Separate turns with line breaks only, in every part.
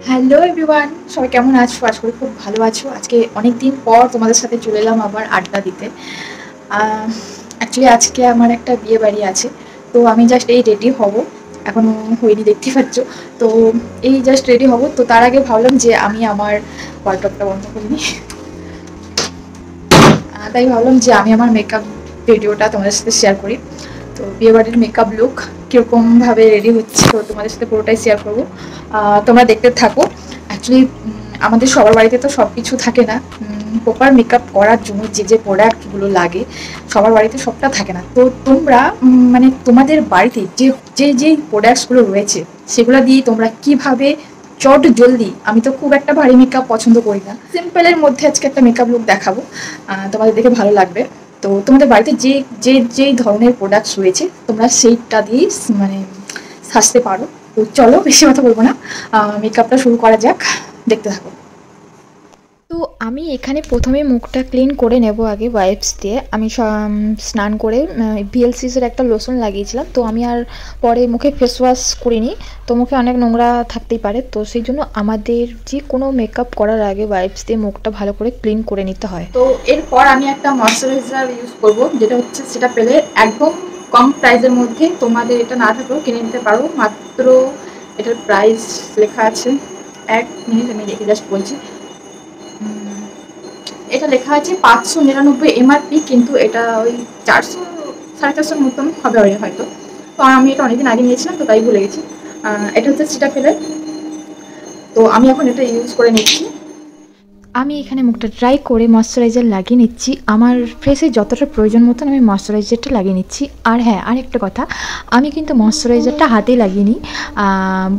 Hello everyone, সবাই কেমন আছো? আশা করি খুব ভালো আছো। আজকে অনেক দিন পর তোমাদের সাথে চলে এলাম আবার আড্ডা দিতে। অ্যাকচুয়ালি আজকে আমার একটা বিয়ে বাড়ি আছে, তো আমি জাস্ট এই রেডি হব। এখনও হয়নি, দেখতে পাচ্ছ। তো এই জাস্ট রেডি হব, তো তার আগে ভাবলাম যে আমি আমার ওয়ার্ডরোবটা বন্ধ করিনি। তাই ভাবলাম যে আমি আমার মেকআপ ভিডিওটা তোমাদের সাথে শেয়ার করি। তো বিয়েবাড়ির মেকআপ লুক কীরকমভাবে রেডি হচ্ছে, তো তোমাদের সাথে পুরোটাই শেয়ার করবো। তোমরা দেখতে থাকো। অ্যাকচুয়ালি আমাদের সবার বাড়িতে তো সব কিছু থাকে না। প্রপার মেকআপ করার জন্য যে যে প্রোডাক্টগুলো লাগে সবার বাড়িতে সবটা থাকে না। তো তোমরা মানে তোমাদের বাড়িতে যে যে যেই প্রোডাক্টসগুলো রয়েছে সেগুলো দিয়ে তোমরা কিভাবে চট জলদি, আমি তো খুব একটা ভারী মেকআপ পছন্দ করি না, সিম্পলের মধ্যে আজকে একটা মেকআপ লুক দেখাবো। তোমাদের দেখে ভালো লাগবে। তো তোমাদের বাড়িতে যে যে যেই ধরনের প্রোডাক্টস রয়েছে তোমরা সেইটা দিয়েই মানে সাজতে পারো। তো চলো বেশি কথা বলবো না, মেকআপটা শুরু করা যাক, দেখতে থাকো। তো আমি এখানে প্রথমে মুখটা ক্লিন করে নেব আগে ওয়াইপস দিয়ে। আমি স্নান করে ভিএলসিসের একটা লোশন লাগিয়েছিলাম, তো আমি আর পরে মুখে ফেস ওয়াশ করিনি। তো মুখে অনেক নোংরা থাকতেই পারে, তো সেই জন্য আমাদের যে কোনো মেকআপ করার আগে ওয়াইপস দিয়ে মুখটা ভালো করে ক্লিন করে নিতে হয়। তো এরপর আমি একটা ময়শ্চারাইজার ইউজ করব, যেটা হচ্ছে সেটা পেলে একদম কম প্রাইসের মধ্যে। তোমাদের এটা না থাকলেও কিনে নিতে পারো, মাত্র এটার প্রাইস লেখা আছে। 1 মিনিট আমি দেখে জাস্ট বলছি। এটা লেখা আছে 599 এমআরপি, কিন্তু এটা ওই 400 450 মতন হবে হয়তো। তো আমি এটা অনেকদিন আগে নিয়েছিলাম, তো তাই ভুলে গেছি। এটা হচ্ছে সিটাফিলের। তো আমি এখন এটা ইউজ করে নিচ্ছি। আমি এখানে মুখটা ড্রাই করে ময়শ্চারাইজার লাগিয়ে নিচ্ছি। আমার ফেসে যতটা প্রয়োজন মতন আমি ময়শ্চারাইজারটা লাগিয়ে নিচ্ছি। আর হ্যাঁ, আরেকটা কথা, আমি কিন্তু ময়শ্চারাইজারটা হাতেই লাগিয়ে নিই।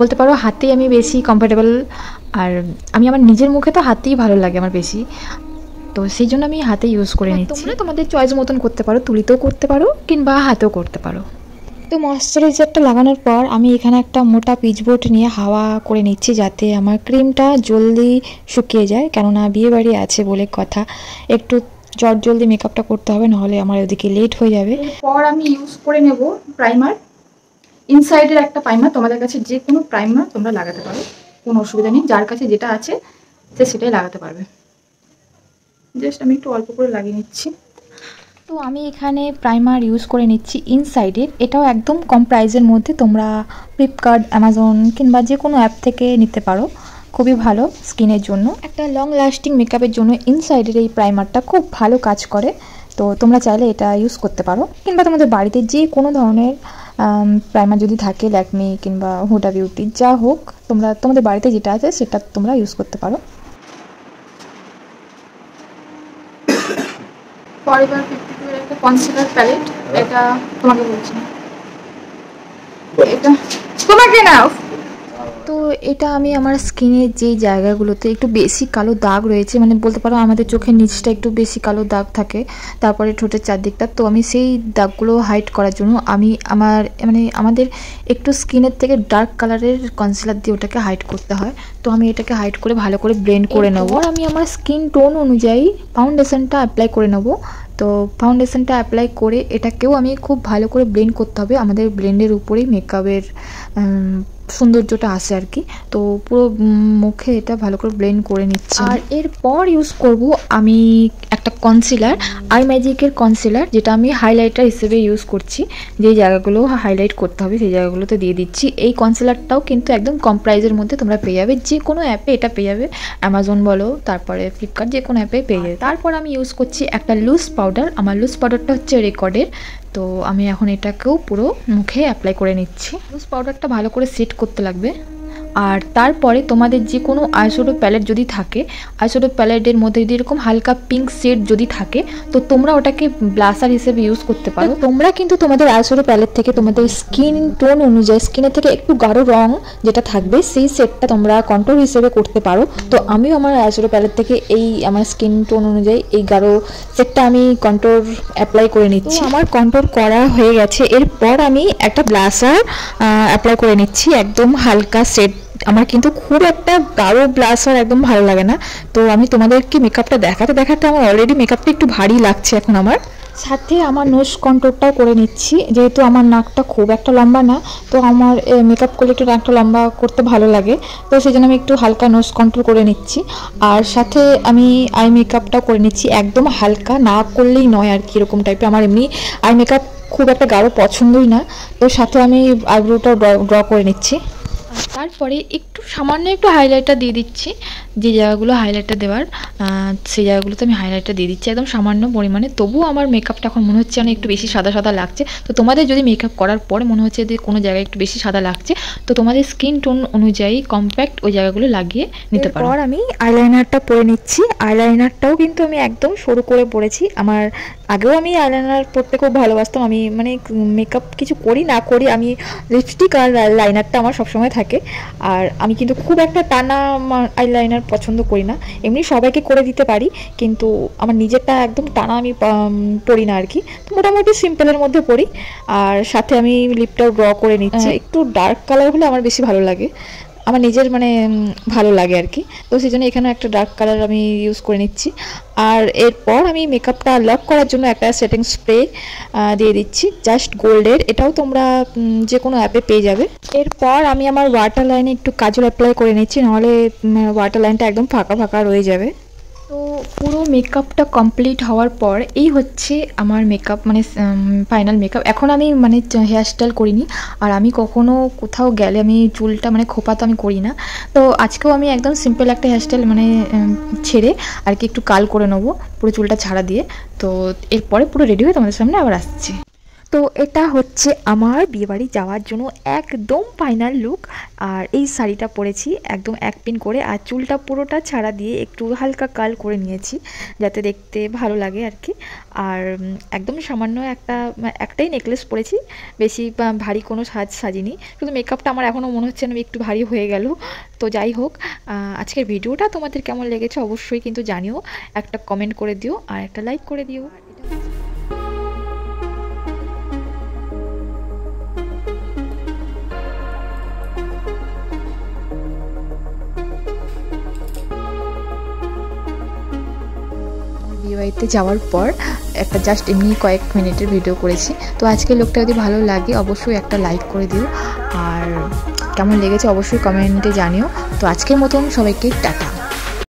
বলতে পারো হাতেই আমি বেশি কমফোর্টেবল। আর আমি আমার নিজের মুখে তো হাতেই ভালো লাগে আমার বেশি, তো সেই জন্য আমি হাতে ইউজ করে নিচ্ছি। তোমরা তোমাদের চয়েস মতন করতে পারো, তুলিতেও করতে পারো কিংবা হাতেও করতে পারো। তো ময়শ্চারাইজারটা লাগানোর পর আমি এখানে একটা মোটা পিচবোর্ড নিয়ে হাওয়া করে নিচ্ছি, যাতে আমার ক্রিমটা জলদি শুকিয়ে যায়। কেননা বিয়েবাড়ি আছে বলে কথা, একটু জলদি মেকআপটা করতে হবে, নাহলে আমার ওদিকে লেট হয়ে যাবে। এরপর আমি ইউজ করে নেব প্রাইমার। ইনসাইডের একটা প্রাইমার, তোমাদের কাছে যে কোনো প্রাইমার তোমরা লাগাতে পারো, কোনো অসুবিধা নেই। যার কাছে যেটা আছে সে সেটাই লাগাতে পারবে। জাস্ট আমি একটু অল্প করে লাগিয়ে নিচ্ছি। তো আমি এখানে প্রাইমার ইউজ করে নিচ্ছি ইনসাইডের। এটাও একদম কম প্রাইসের মধ্যে, তোমরা ফ্লিপকার্ট, অ্যামাজন কিংবা যে কোনো অ্যাপ থেকে নিতে পারো। খুবই ভালো স্কিনের জন্য, একটা লং লাস্টিং মেকআপের জন্য ইনসাইডের এই প্রাইমারটা খুব ভালো কাজ করে। তো তোমরা চাইলে এটা ইউজ করতে পারো, কিংবা তোমাদের বাড়িতে যে কোনো ধরনের প্রাইমার যদি থাকে, ল্যাকমি কিংবা হুডা বিউটি যা হোক, তোমরা তোমাদের বাড়িতে যেটা আছে সেটা তোমরা ইউজ করতে পারো। ফরএভার 52 এর একটা কনসিলার প্যালেট, এটা তোমাকে বলছি, এটা তোমাকে না। তো এটা আমি আমার স্কিনের যে জায়গাগুলোতে একটু বেশি কালো দাগ রয়েছে, মানে বলতে পারো আমাদের চোখের নিচটা একটু বেশি কালো দাগ থাকে, তারপরে ঠোঁটের চারদিকটা, তো আমি সেই দাগগুলো হাইড করার জন্য আমি আমাদের একটু স্কিনের থেকে ডার্ক কালারের কনসিলার দিয়ে ওটাকে হাইড করতে হয়। তো আমি এটাকে হাইড করে ভালো করে ব্লেন্ড করে নেবো। আর আমি আমার স্কিন টোন অনুযায়ী ফাউন্ডেশনটা অ্যাপ্লাই করে নেবো। তো ফাউন্ডেশনটা অ্যাপ্লাই করে এটাকেও আমি খুব ভালো করে ব্লেন্ড করতে হবে, আমাদের ব্লেন্ডের উপরেই মেকআপের সৌন্দর্যটা আসে আর কি। তো পুরো মুখে এটা ভালো করে ব্লেন্ড করে নিচ্ছি। আর এরপর ইউজ করব আমি একটা কনসিলার, আই ম্যাজিকের কনসিলার, যেটা আমি হাইলাইটার হিসেবে ইউজ করছি। যে জায়গাগুলো হাইলাইট করতে হবে সেই জায়গাগুলোতে দিয়ে দিচ্ছি। এই কনসিলারটাও কিন্তু একদম কম প্রাইসের মধ্যে তোমরা পেয়ে যাবে, যে কোনো অ্যাপে এটা পেয়ে যাবে, অ্যামাজন বলো, তারপরে ফ্লিপকার্ট, যে কোনো অ্যাপে পেয়ে যাবে। তারপর আমি ইউজ করছি একটা লুজ পাউডার। আমার লুজ পাউডারটা হচ্ছে রেকর্ডের। তো আমি এখন এটাকেও পুরো মুখে অ্যাপ্লাই করে নিচ্ছি। লুজ পাউডারটা ভালো করে সেট করতে লাগবে। আর তারপরে তোমাদের যে কোনো আইশ্যাডো প্যালেট যদি থাকে, আইশ্যাডো প্যালেটের মধ্যে যদি এরকম হালকা পিঙ্ক শেড যদি থাকে, তো তোমরা ওটাকে ব্লাসার হিসেবে ইউজ করতে পারো। তোমরা কিন্তু তোমাদের আইশ্যাডো প্যালেট থেকে তোমাদের স্কিন টোন অনুযায়ী স্কিনের থেকে একটু গাঢ় রং যেটা থাকবে সেই শেডটা তোমরা কন্ট্রোল হিসেবে করতে পারো। তো আমিও আমার আইশ্যাডো প্যালেট থেকে এই আমার স্কিন টোন অনুযায়ী এই গাঢ় শেডটা আমি কন্ট্রোল অ্যাপ্লাই করে নিচ্ছি। আমার কন্ট্রোল করা হয়ে গেছে। এরপর আমি একটা ব্লাসার অ্যাপ্লাই করে নিচ্ছি, একদম হালকা শেড। আমার কিন্তু খুব একটা গাঢ় ব্লাসার একদম ভালো লাগে না। তো আমি তোমাদেরকে মেকআপটা দেখাতে দেখাতে আমার অলরেডি মেকআপটা একটু ভারী লাগছে এখন আমার, সাথে আমার নোজ কন্ট্রোলটাও করে নিচ্ছি, যেহেতু আমার নাকটা খুব একটা লম্বা না, তো আমার মেকআপ করলে একটু নাকটা লম্বা করতে ভালো লাগে, তো সেই জন্য আমি একটু হালকা নোজ কন্ট্রোল করে নিচ্ছি। আর সাথে আমি আই মেকআপটাও করে নিচ্ছি, একদম হালকা, না করলেই নয় আর কি, এরকম টাইপের। আমার এমনি আই মেকআপ খুব একটা গাঢ় পছন্দই না, তো সাথে আমি আইব্রোটাও ড্র করে নিচ্ছি। তারপরে একটু সামান্য একটু হাইলাইটার দিয়ে দিচ্ছি, যে জায়গাগুলো হাইলাইটার দেওয়ার সেই জায়গাগুলোতে আমি হাইলাইটার দিয়ে দিচ্ছি একদম সামান্য পরিমাণে। তবুও আমার মেকআপটা এখন মনে হচ্ছে অনেক একটু বেশি সাদা সাদা লাগছে। তো তোমাদের যদি মেকআপ করার পরে মনে হচ্ছে যে কোনো জায়গায় একটু বেশি সাদা লাগছে, তো তোমাদের স্কিন টোন অনুযায়ী কম্প্যাক্ট ওই জায়গাগুলো লাগিয়ে নিতে পারো। এরপর আমি আইলাইনারটা পরে নিচ্ছি। আইলাইনারটাও কিন্তু আমি একদম সরু করে পরেছি। আমার আগেও আমি আইলাইনার পরতে খুব ভালোবাসতাম। আমি মানে মেকআপ কিছু করি না করি, আমি লিপস্টিক আর লাইনারটা আমার সবসময় থাকে। আর আমি কিন্তু খুব একটা টানা আইলাইনার পছন্দ করি না, এমনি সবাইকে করে দিতে পারি, কিন্তু আমার নিজেরটা একদম টানা আমি পরি না আর কি। তো মোটামুটি সিম্পলের মধ্যে পরি। আর সাথে আমি লিপটাও ড্র করে নিচ্ছি, একটু ডার্ক কালার হলে আমার বেশি ভালো লাগে, আমার নিজের মানে ভালো লাগে আর কি। তো সেই জন্য এখানে একটা ডার্ক কালার আমি ইউজ করে নিচ্ছি। আর এরপর আমি মেকআপটা লক করার জন্য একটা সেটিং স্প্রে দিয়ে দিচ্ছি, জাস্ট গোল্ডের, এটাও তোমরা যে কোনো অ্যাপে পেয়ে যাবে। এরপর আমি আমার ওয়াটার লাইনে একটু কাজল অ্যাপ্লাই করে নিচ্ছি, নাহলে ওয়াটার লাইনটা একদম ফাঁকা ফাঁকা রয়ে যাবে। তো পুরো মেকআপটা কমপ্লিট হওয়ার পর এই হচ্ছে আমার মেকআপ, মানে ফাইনাল মেকআপ। এখন আমি মানে হেয়ার স্টাইল করিনি, আর আমি কখনো কোথাও গেলে আমি চুলটা মানে খোপা তো আমি করি না। তো আজকেও আমি একদম সিম্পল একটা হেয়ার স্টাইল মানে ছেড়ে আর কি একটু কাল করে নেবো পুরো চুলটা ছাড়া দিয়ে। তো এরপরে পুরো রেডি হয়ে তোমাদের সামনে আবার আসছি। তো এটা হচ্ছে আমার বিয়েবাড়ি যাওয়ার জন্য একদম ফাইনাল লুক। আর এই শাড়িটা পরেছি একদম এক পিন করে, আর চুলটা পুরোটা ছাড়া দিয়ে একটু হালকা কাল করে নিয়েছি যাতে দেখতে ভালো লাগে আর কি। আর একদম সামান্য একটাই নেকলেস পরেছি, বেশি ভারী কোনো সাজিনি, শুধু মেকআপটা আমার এখনও মনে হচ্ছে না একটু ভারী হয়ে গেল। তো যাই হোক, আজকের ভিডিওটা তোমাদের কেমন লেগেছে অবশ্যই কিন্তু জানিও, একটা কমেন্ট করে দিও আর একটা লাইক করে দিও। বিয়েবাড়িতে যাওয়ার পর একটা জাস্ট এমনি কয়েক মিনিটের ভিডিও করেছি। তো আজকের লোকটা যদি ভালো লাগে অবশ্যই একটা লাইক করে দিও, আর কেমন লেগেছে অবশ্যই কমেন্টে জানিও। তো আজকের মতন সবাইকে টাটা।